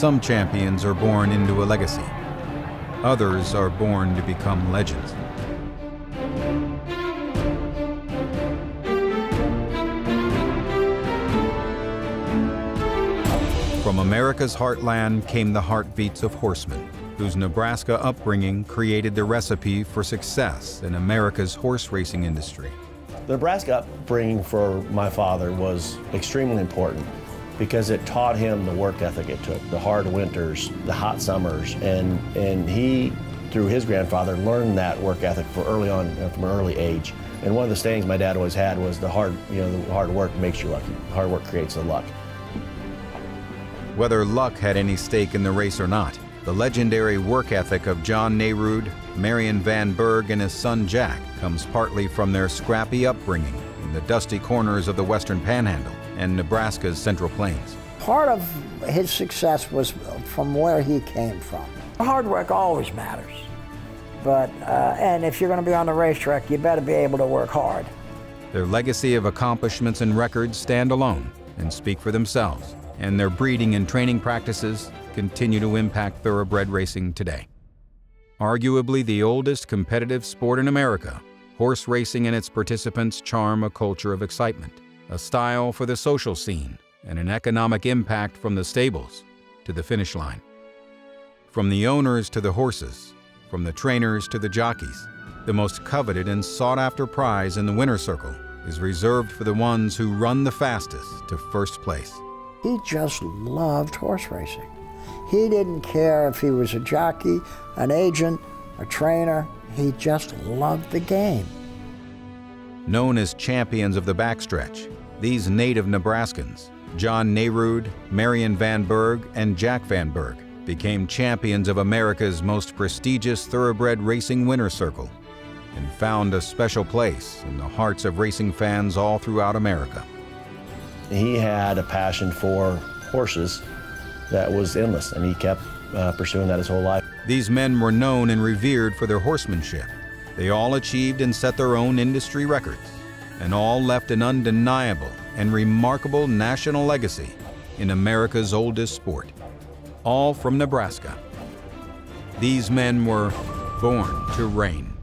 Some champions are born into a legacy. Others are born to become legends. From America's heartland came the heartbeats of horsemen, whose Nebraska upbringing created the recipe for success in America's horse racing industry. The Nebraska upbringing for my father was extremely important because it taught him the work ethic it took, the hard winters, the hot summers, and he, through his grandfather, learned that work ethic for early on, from an early age. And one of the sayings my dad always had was the hard work makes you lucky. Hard work creates the luck. Whether luck had any stake in the race or not, the legendary work ethic of John Nerud, Marion Van Berg, and his son Jack comes partly from their scrappy upbringing in the dusty corners of the Western Panhandle and Nebraska's Central Plains. Part of his success was from where he came from. Hard work always matters, but and if you're going to be on the racetrack, you better be able to work hard. Their legacy of accomplishments and records stand alone and speak for themselves, and their breeding and training practices continue to impact thoroughbred racing today. Arguably the oldest competitive sport in America, horse racing and its participants charm a culture of excitement, a style for the social scene, and an economic impact from the stables to the finish line. From the owners to the horses, from the trainers to the jockeys, the most coveted and sought-after prize in the winner's circle is reserved for the ones who run the fastest to first place. He just loved horse racing. He didn't care if he was a jockey, an agent, a trainer. He just loved the game. Known as champions of the backstretch, these native Nebraskans, John Nerud, Marion Van Berg, and Jack Van Berg, became champions of America's most prestigious thoroughbred racing winner's circle and found a special place in the hearts of racing fans all throughout America. He had a passion for horses that was endless, and he kept pursuing that his whole life. These men were known and revered for their horsemanship. They all achieved and set their own industry records, and all left an undeniable and remarkable national legacy in America's oldest sport, all from Nebraska. These men were born to reign.